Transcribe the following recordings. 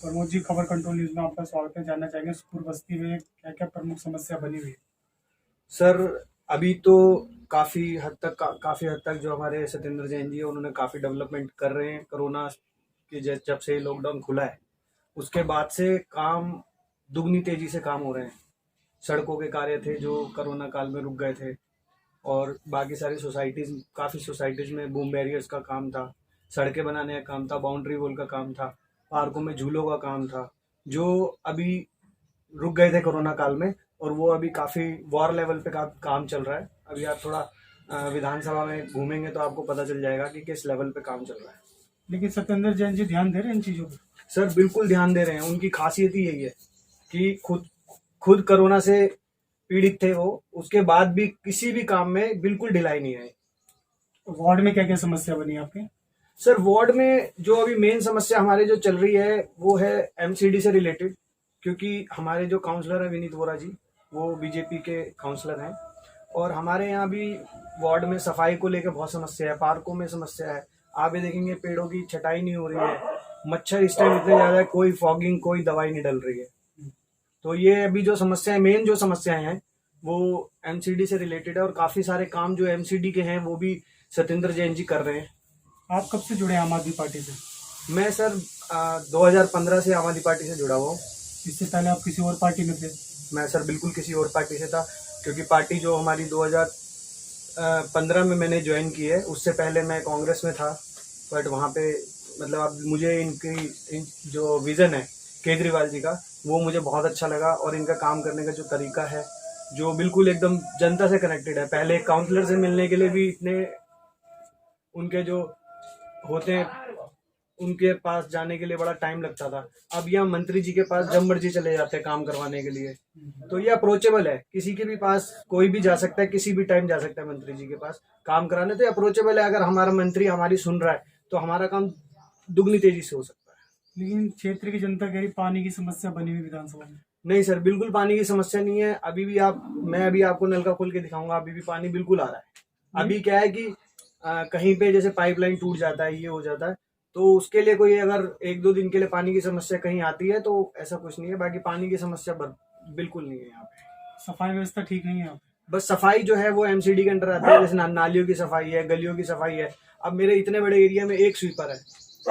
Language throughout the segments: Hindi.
प्रमोद जी, खबर कंट्रोल न्यूज में आपका स्वागत है। जानना चाहेंगे सुखपुर बस्ती में क्या क्या प्रमुख समस्या बनी हुई है? सर, अभी तो काफ़ी हद तक जो हमारे सत्येंद्र जैन जी है उन्होंने काफ़ी डेवलपमेंट कर रहे हैं। कोरोना के जब से लॉकडाउन खुला है उसके बाद से काम दुगनी तेजी से काम हो रहे हैं। सड़कों के कार्य थे जो कोरोना काल में रुक गए थे, और बाकी सारी काफ़ी सोसाइटीज़ में बूम बैरियर्स का काम था, सड़कें बनाने का काम था, बाउंड्री वॉल का काम था, पार्कों में झूलों का काम था, जो अभी रुक गए थे कोरोना काल में। और वो अभी काफ़ी वॉर लेवल पे काम चल रहा है। अभी आप थोड़ा विधानसभा में घूमेंगे तो आपको पता चल जाएगा कि किस लेवल पे काम चल रहा है। लेकिन सत्येंद्र जैन जी ध्यान दे रहे हैं इन चीज़ों पर? सर, बिल्कुल ध्यान दे रहे हैं। उनकी खासियत ही यही है कि खुद कोरोना से पीड़ित थे वो, उसके बाद भी किसी भी काम में बिल्कुल ढिलाई नहीं आई। वार्ड में क्या क्या समस्या बनी आपके? सर, वार्ड में जो अभी मेन समस्या हमारे जो चल रही है वो है एमसीडी से रिलेटेड, क्योंकि हमारे जो काउंसलर हैं विनीत वोरा जी, वो बीजेपी के काउंसलर हैं। और हमारे यहाँ भी वार्ड में सफाई को लेकर बहुत समस्या है, पार्कों में समस्या है। आप ये देखेंगे पेड़ों की छटाई नहीं हो रही है, मच्छर इस टाइम इतने ज़्यादा है, कोई फॉगिंग कोई दवाई नहीं डल रही है। तो ये अभी जो समस्या है, मेन जो समस्याएं हैं वो एमसीडी से रिलेटेड है। और काफ़ी सारे काम जो एमसीडी के हैं वो भी सत्येंद्र जैन जी कर रहे हैं। आप कब से जुड़े हैं आम आदमी पार्टी से? मैं सर 2015 से आम आदमी पार्टी से जुड़ा हुआ हूँ। इससे पहले आप किसी और पार्टी में थे? मैं सर बिल्कुल किसी और पार्टी से था, क्योंकि पार्टी जो हमारी 2015 में मैंने ज्वाइन की है, उससे पहले मैं कांग्रेस में था। बट वहाँ पे मतलब अब मुझे इन जो विज़न है केजरीवाल जी का, वो मुझे बहुत अच्छा लगा। और इनका काम करने का जो तरीका है, जो बिल्कुल एकदम जनता से कनेक्टेड है। पहले काउंसलर से मिलने के लिए भी इतने उनके जो होते हैं उनके पास जाने के लिए बड़ा टाइम लगता था। अब यहाँ मंत्री जी के पास जब मर्जी चले जाते हैं काम करवाने के लिए। तो ये अप्रोचेबल है, किसी के भी पास कोई भी जा सकता है, किसी भी टाइम जा सकता है मंत्री जी के पास काम कराने। तो ये अप्रोचेबल है। अगर हमारा मंत्री हमारी सुन रहा है तो हमारा काम दुगनी तेजी से हो सकता है। लेकिन क्षेत्र की जनता कह रही पानी की समस्या बनी हुई विधानसभा में। नहीं सर, बिल्कुल पानी की समस्या नहीं है। मैं अभी आपको नलका खोल के दिखाऊंगा, अभी भी पानी बिल्कुल आ रहा है। अभी क्या है कि कहीं पे जैसे पाइपलाइन टूट जाता है, ये हो जाता है, तो उसके लिए कोई अगर 1-2 दिन के लिए पानी की समस्या कहीं आती है तो ऐसा कुछ नहीं है। बाकी पानी की समस्या बिल्कुल नहीं है यहाँ पे। सफाई व्यवस्था ठीक नहीं है यहाँ पे? बस सफाई जो है वो एमसीडी के अंडर आती है। जैसे नालियों की सफाई है, गलियों की सफाई है। अब मेरे इतने बड़े एरिया में एक स्वीपर है,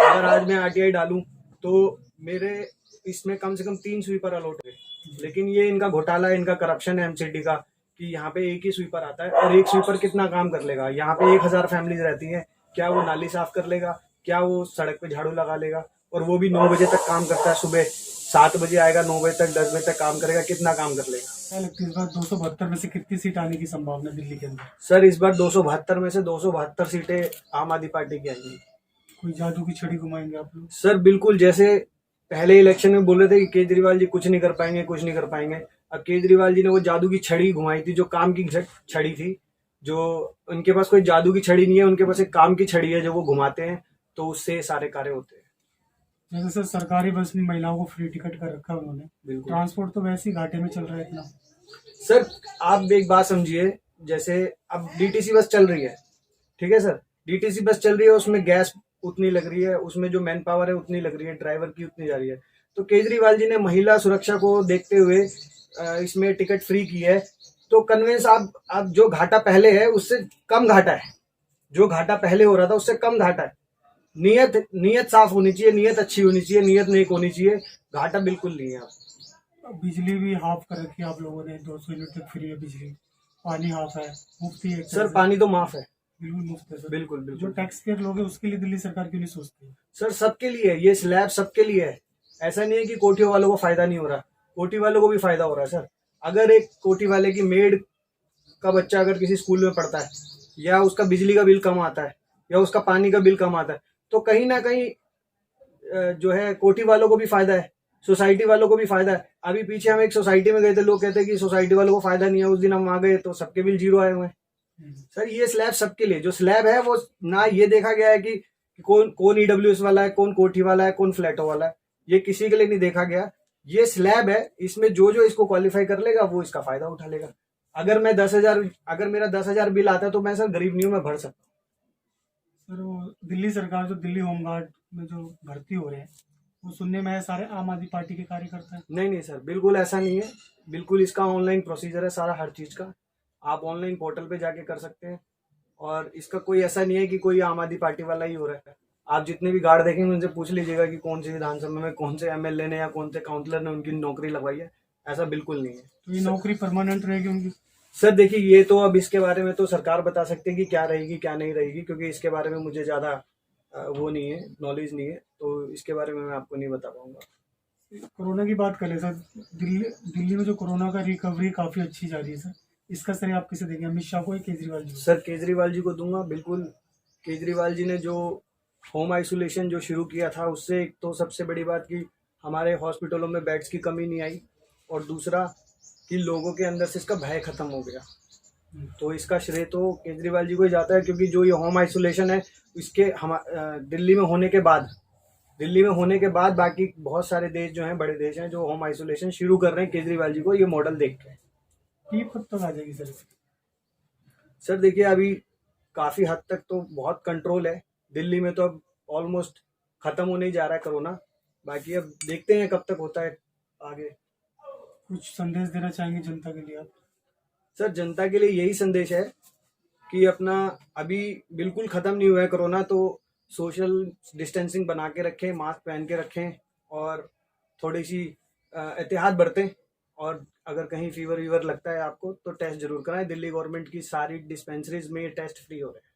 अगर आज मैं आरटीआई डालूं तो मेरे इसमें कम से कम 3 स्वीपर अलॉट हुए। लेकिन ये इनका घोटाला है, इनका करप्शन है एमसीडी का, कि यहाँ पे एक ही स्वीपर आता है। और एक स्वीपर कितना काम कर लेगा? यहाँ पे 1000 फैमिलीज रहती हैं, क्या वो नाली साफ कर लेगा? क्या वो सड़क पे झाड़ू लगा लेगा? और वो भी 9 बजे तक काम करता है, सुबह 7 बजे आएगा, 9 बजे तक 10 बजे तक काम करेगा, कितना काम कर लेगा? क्या लगता है इस बार 272 में से कितनी सीट आने की संभावना है दिल्ली के अंदर? सर, इस बार 272 में से 272 सीटें आम आदमी पार्टी की आएंगी। कोई जादू की छड़ी घुमाएंगे आप लोग? सर बिल्कुल, जैसे पहले इलेक्शन में बोल रहे थे कि केजरीवाल जी कुछ नहीं कर पाएंगे, कुछ नहीं कर पाएंगे। अब केजरीवाल जी ने वो जादू की छड़ी घुमाई थी, जो काम की छड़ी थी। जो उनके पास कोई जादू की छड़ी नहीं है, उनके पास एक काम की छड़ी है जो वो घुमाते हैं, तो उससे सारे कार्य होते हैं। जैसे सर सरकारी बस में महिलाओं को फ्री टिकट कर रखा है उन्होंने, बिल्कुल ट्रांसपोर्ट तो वैसे ही घाटे में चल रहा है इतना। सर, आप एक बात समझिए, जैसे अब डीटीसी बस चल रही है, ठीक है सर, डीटीसी बस चल रही है, उसमें गैस उतनी लग रही है, उसमें जो मैन पावर है उतनी लग रही है, ड्राइवर की उतनी जा रही है। तो केजरीवाल जी ने महिला सुरक्षा को देखते हुए इसमें टिकट फ्री की है। तो कन्वेंस आप जो घाटा पहले है उससे कम घाटा है, जो घाटा पहले हो रहा था उससे कम घाटा है। नीयत साफ होनी चाहिए, नीयत अच्छी होनी चाहिए, नीयत नेक होनी चाहिए। घाटा बिल्कुल नहीं है। बिजली भी हाफ कर रखी है आप लोगों ने, 200 यूनिट तक फ्री है बिजली, पानी हाफ है, मुफ्त ही है सर पानी तो माफ है, बिल्कुल मुफ्त है सर। बिल्कुल जो बिल्कुल। टैक्स पेयर लोग हैं उसके लिए दिल्ली सरकार क्यों नहीं सोचती? सर सबके लिए है, ये स्लैब सबके लिए है। ऐसा नहीं है कि कोठी वालों को फायदा नहीं हो रहा, कोठी वालों को भी फायदा हो रहा है सर। अगर एक कोठी वाले की मेड का बच्चा अगर किसी स्कूल में पढ़ता है, या उसका बिजली का बिल कम आता है, या उसका पानी का बिल कम आता है, तो कहीं ना कहीं जो है कोठी वालों को भी फायदा है, सोसाइटी वालों को भी फायदा है। अभी पीछे हम एक सोसाइटी में गए थे, लोग कहते हैं कि सोसाइटी वालों को फायदा नहीं है। उस दिन हम वहां गए तो सबके बिल 0 आए हुए हैं। सर ये स्लैब सबके लिए, जो स्लैब है वो ना ये देखा गया है कि कौन ईडब्ल्यूएस वाला है, कौन कोठी वाला है, कौन फ्लैटों वाला है, ये किसी के लिए नहीं देखा गया। ये स्लैब है, इसमें जो जो इसको क्वालिफाई कर लेगा वो इसका फायदा उठा लेगा। अगर मेरा 10,000 बिल आता है तो मैं सर गरीब नहीं हूं, मैं भर सकता हूँ। सर वो दिल्ली सरकार जो दिल्ली होमगार्ड में जो भर्ती हो रहे हैं, वो सुनने में है सारे आम आदमी पार्टी के कार्यकर्ता हैं। नहीं नहीं सर, बिल्कुल ऐसा नहीं है। बिल्कुल इसका ऑनलाइन प्रोसीजर है सारा, हर चीज़ का। आप ऑनलाइन पोर्टल पे जाके कर सकते हैं। और इसका कोई ऐसा नहीं है कि कोई आम आदमी पार्टी वाला ही हो रहा है। आप जितने भी गार्ड देखेंगे उनसे पूछ लीजिएगा कि कौन सी विधानसभा में कौन से एमएलए ने या कौन से काउंसलर ने उनकी नौकरी लगवाई है। ऐसा बिल्कुल नहीं है तो ये नौकरी परमानेंट रहेगी उनकी? सर। देखिए, ये तो अब इसके बारे में तो सरकार बता सकती है कि क्या रहेगी क्या नहीं रहेगी, क्योंकि इसके बारे में मुझे ज़्यादा वो नहीं है, नॉलेज नहीं है, तो इसके बारे में मैं आपको नहीं बता पाऊंगा। कोरोना की बात करें सर, दिल्ली में जो कोरोना का रिकवरी काफ़ी अच्छी जा रही है सर, इसका श्रेय आप किसे देंगे, अमित शाह को या केजरीवाल जी को? सर, केजरीवाल जी को दूंगा बिल्कुल। केजरीवाल जी ने जो होम आइसोलेशन जो शुरू किया था, उससे एक तो सबसे बड़ी बात कि हमारे हॉस्पिटलों में बेड्स की कमी नहीं आई, और दूसरा कि लोगों के अंदर से इसका भय खत्म हो गया। तो इसका श्रेय तो केजरीवाल जी को ही जाता है, क्योंकि जो ये होम आइसोलेशन है इसके हम दिल्ली में होने के बाद बाकी बहुत सारे देश जो हैं, बड़े देश हैं, जो होम आइसोलेशन शुरू कर रहे हैं केजरीवाल जी को ये मॉडल देख के। टीम कब तक आ जाएगी सर इसकी? सर देखिए, अभी काफ़ी हद तक तो बहुत कंट्रोल है दिल्ली में, तो अब ऑलमोस्ट ख़त्म होने ही जा रहा है कोरोना। बाकी अब देखते हैं कब तक होता है आगे। कुछ संदेश देना चाहेंगे जनता के लिए आप? सर, जनता के लिए यही संदेश है कि अपना अभी बिल्कुल ख़त्म नहीं हुआ है कोरोना, तो सोशल डिस्टेंसिंग बना के रखें, मास्क पहन के रखें, और थोड़ी सी एहतियात बरतें। और अगर कहीं फीवर वीवर लगता है आपको तो टेस्ट जरूर कराएं। दिल्ली गवर्नमेंट की सारी डिस्पेंसरीज में ये टेस्ट फ्री हो रहे हैं।